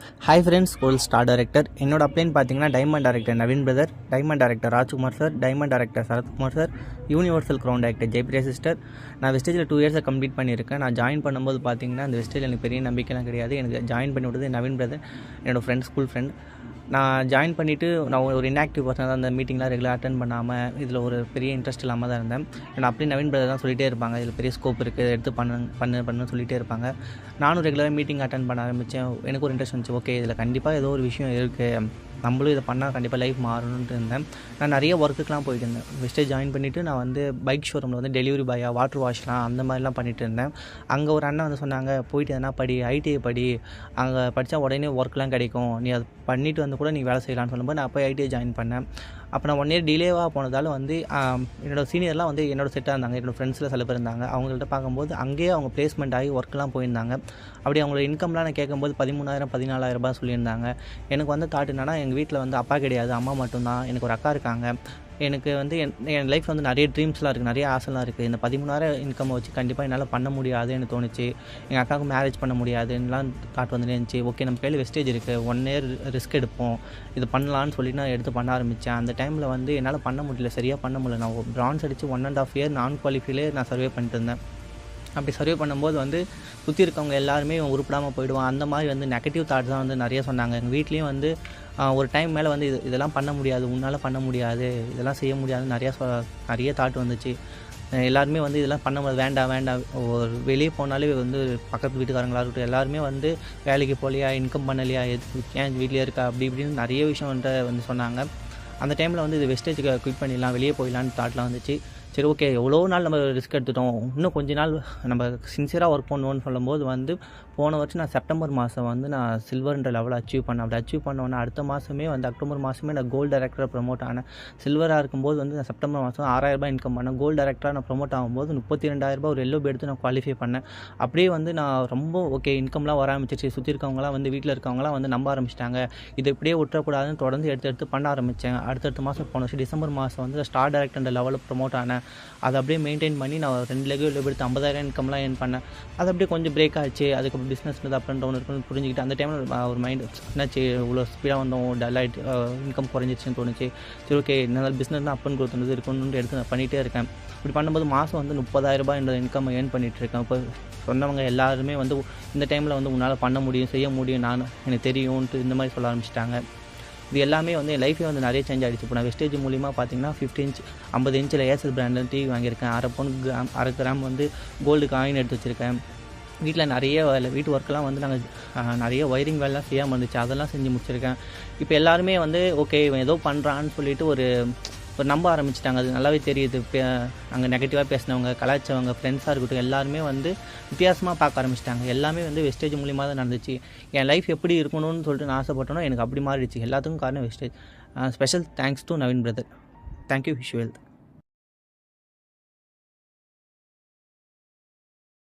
Hi friends, school star director. என்னோட அப்ளைன் பார்த்தீங்கன்னா diamond director Naveen brother, diamond director Rajkumar sir, diamond director Sarathkumar sir, universal crown director Jayapriya sister. நான் வெஸ்டேஜில் 2 இயர்ஸை complete பண்ணியிருக்கேன். நான் join பண்ணும்போது பார்த்தீங்கன்னா அந்த வெஸ்டேஜில் எனக்கு பெரிய நம்பிக்கைலாம் கிடையாது. எனக்கு ஜாயின் பண்ணி விட்டது நவீன் பிரதர், என்னோடய ஃப்ரெண்ட், ஸ்கூல் ஃப்ரெண்ட். நான் ஜாயின் பண்ணிவிட்டு நான் ஒரு இன்ஆக்டிவ் பர்சனாக தான் அந்த மீட்டிங்லாம் ரெகுலராக அட்டன் பண்ணாமல் இதில் ஒரு பெரிய இன்ட்ரெஸ்ட் இல்லாமல் தான் இருந்தேன். நான் அப்படியே நவீன் பிரதர் தான் சொல்லிகிட்டே இருப்பாங்க, இதில் பெரிய ஸ்கோப் இருக்குது, எடுத்து பண்ணு சொல்லிகிட்டே இருப்பாங்க. நானும் ரெகுலராக மீட்டிங் அட்டன் பண்ண ஆரம்பித்தேன். எனக்கு ஒரு இன்ட்ரெஸ்ட் வந்துச்சு. ஓகே, இதில் கண்டிப்பாக ஏதோ ஒரு விஷயம் இருக்குது, நம்மளும் இதை பண்ணால் கண்டிப்பாக லைஃப் மாறணுன்ட்டு இருந்தேன். நான் நிறைய ஒர்க்குக்கெலாம் போயிட்டு இருந்தேன். வெஸ்டேஜ் ஜாயின் பண்ணிவிட்டு நான் வந்து பைக் ஷோரூமில் வந்து டெலிவரி பாயாக, வாட்டர் வாஷ்லாம் அந்த மாதிரிலாம் பண்ணிகிட்டு இருந்தேன். அங்கே ஒரு அண்ணன் வந்து சொன்னாங்க, போயிட்டு எதனா படி, ஐடிஐ படி, அங்கே படித்தா உடனே ஒர்க்லாம் கிடைக்கும், நீ அது பண்ணிவிட்டு வந்து கூட நீ வேலை செய்யலான்னு சொல்லும்போது நான் போய் ஐடிஐ ஜாயின் பண்ணேன். அப்போ நான் 1 இயர் டிலேவாக போனதால் வந்து என்னோடய சீனியர்லாம் வந்து என்னோட செட்டாக இருந்தாங்க. என்னோடய ஃப்ரெண்ட்ஸில் சில பேர் இருந்தாங்க. அவங்கள்ட்ட பார்க்கும்போது அங்கேயே அவங்க பிளேஸ்மெண்ட் ஆகி ஒர்க்கெலாம் போயிருந்தாங்க. அப்படி அவங்களோட இன்கம்லாம் நான் கேட்கும்போது 13,000 14,000 சொல்லியிருந்தாங்க. எனக்கு வந்து தாட் என்னன்னா, எங்கள் வீட்டில் வந்து அப்பா கிடையாது, அம்மா மட்டும்தான். எனக்கு ஒரு அக்கா இருக்காங்க. எனக்கு வந்து என் லைஃப்பில் வந்து நிறைய ட்ரீம்ஸ்லாம் இருக்குது, நிறைய ஆசைலாம் இருக்குது. இந்த 13,000 இன்கம் வச்சு கண்டிப்பாக என்னால் பண்ண முடியாதுன்னு தோணுச்சு. எங்கள் அக்காவுக்கு மேரேஜ் பண்ண முடியாதுன்னெலாம் தாட் வந்து இருந்துச்சு. ஓகே, நம்ம கையில் வெஸ்டேஜ் இருக்குது, 1 இயர் ரிஸ்க் எடுப்போம், இது பண்ணலான்னு சொல்லி நான் எடுத்து பண்ண ஆரம்பித்தேன். அந்த டைமில் வந்து என்னால் பண்ண முடியல, சரியாக பண்ண முடியல. நான் பிரான்ஸ் அடித்து 1.5 இயர் நான் குவாலிஃபைலே நான் சர்வே பண்ணிட்டு இருந்தேன். அப்படி சர்வே பண்ணும்போது வந்து சுற்றி இருக்கவங்க எல்லாருமே உருப்படாமல் போயிடுவான், அந்த மாதிரி வந்து நெகட்டிவ் தாட்ஸ் தான் வந்து நிறைய சொன்னாங்க. எங்கள் வீட்லேயும் வந்து ஒரு டைம் மேலே வந்து இதெல்லாம் பண்ண முடியாது, உன்னால் பண்ண முடியாது, இதெல்லாம் செய்ய முடியாதுன்னு நிறைய தாட் வந்துச்சு. எல்லாருமே வந்து இதெல்லாம் பண்ண முடியாது, வேண்டாம். ஒரு வெளியே போனாலே வந்து பக்கத்து வீட்டுக்காரங்களாக இருக்கட்டும், எல்லாருமே வந்து வேலைக்கு போகலையா, இன்கம் பண்ணலையா, ஏன் வீட்லேயே இருக்கா, அப்படி இப்படின்னு நிறைய விஷயம் வந்து சொன்னாங்க. அந்த டைமில் வந்து இது வெஸ்டேஜுக்கு குவிட் பண்ணிடலாம், வெளியே போயிடலான்னு தாட்லாம் வந்துச்சு. சரி, ஓகே, எவ்வளோ நாள் நம்ம ரிஸ்க் எடுத்துட்டோம், இன்னும் கொஞ்ச நாள் நம்ம சின்சியராக ஒர்க் பண்ணுவோன்னு சொல்லும்போது வந்து போன வருஷம் நான் செப்டம்பர் மாதம் வந்து நான் சில்வர்ன்ற லெவலில் அச்சீவ் பண்ணேன். அப்படி அச்சீவ் பண்ணோன்னா அடுத்த மாதமே வந்து அக்டோபர் மாதமே நான் கோல்டு டைரக்டராக ப்ரமோட் ஆனேன். சில்வராக இருக்கும்போது வந்து நான் செப்டம்பர் மாதம் 6,000 இன்கம் பண்ணேன். கோல்டு டைரக்டராக நான் ப்ரமோட் ஆகும்போது 32,000 ஒரு எல்லோ எடுத்து நான் குவாலிஃபை பண்ணேன். அப்படியே வந்து நான் ரொம்ப ஓகே, இன்கம்லாம் வர ஆரம்பிச்சிச்சு. சுற்றி இருக்கவங்களாம் வந்து வீட்டில் இருக்கவங்களாம் வந்து நம்ப ஆரம்பிச்சிட்டாங்க. இதை இப்படியே விட்டுறக்கூடாதுன்னு தொடர்ந்து எடுத்து பண்ண ஆரம்பித்தேன். அடுத்தடுத்த மாதம் போன வருஷம் டிசம்பர் மாதம் வந்து ஸ்டார் டைரக்டர் லெவலில் ப்ரமோட் ஆனேன். அதை அப்படியே மெயின்டைன் பண்ணி நான் 2 லெக் எடுத்து 50,000 இன்கம்லாம் ஏர்ன் பண்ணேன். அது அப்படியே கொஞ்சம் பிரேக் ஆச்சு. அதுக்கப்புறம் பிஸ்னஸ் அப் அண்ட் டவுன் இருக்குன்னு புரிஞ்சுக்கிட்டு அந்த டைமில் ஒரு மைண்ட் என்னாச்சு, இவ்வளோ ஸ்பீடாக வந்தோம், டல் ஆகிட்டு இன்கம் குறைஞ்சிச்சுன்னு தோணுச்சு. சரி, ஓகே, என்னால் பிஸ்னஸ் தான் அப் அண்ட் க்ரோத் வந்து இருக்கணும்னு எடுத்து நான் பண்ணிகிட்டே இருக்கேன். இப்படி பண்ணும்போது மாதம் வந்து 30,000 என்ற இன்கம் ஏர்ன் பண்ணிகிட்ருக்கேன். இப்போ சொன்னவங்க எல்லாருமே வந்து இந்த டைமில் வந்து உன்னால் பண்ண முடியும், செய்ய முடியும், எனக்கு தெரியும்ன்ட்டு இந்த மாதிரி சொல்ல ஆரம்பிச்சிட்டாங்க. இது எல்லாமே வந்து என் லைஃபே வந்து நிறைய சேஞ்ச் ஆகிடுச்சு. இப்போ நான் வெஸ்டேஜ் மூலிமா பார்த்தீங்கன்னா 50 இன்ச்சில் ஏர்செல் பிராண்டில் டிவி வாங்கியிருக்கேன். 1/2 கிராம் வந்து கோல்டு காயின் எடுத்து வச்சுருக்கேன். வீட்டில் நிறைய வேலை, வீட்டு ஒர்க்கெலாம் வந்து நாங்கள் நிறைய ஒயரிங் வேலைலாம் செய்யாமல் இருந்துச்சு, அதெல்லாம் செஞ்சு முடிச்சிருக்கேன். இப்போ எல்லாருமே வந்து ஓகே, இவன் ஏதோ பண்ணுறான்னு சொல்லிட்டு ஒரு நம்ப ஆரம்பிச்சிட்டாங்க. அது நல்லாவே தெரியுது. அங்கே நெகட்டிவாக பேசினவங்க, கலாய்ச்சவங்க, ஃப்ரெண்ட்ஸாக இருக்கட்டும், எல்லாருமே வந்து வித்தியாசமாக பார்க்க ஆரம்பிச்சிட்டாங்க. எல்லாமே வந்து வெஸ்டேஜ் மூலிமா தான் நடந்துச்சு. என் லைஃப் எப்படி இருக்கணும்னு சொல்லிட்டு நான் ஆசைப்பட்டனோ எனக்கு அப்படி மாறிடுச்சு. எல்லாத்துக்கும் காரணம் wastage. Special thanks to Naveen brother. Thank you. Wish you wealth.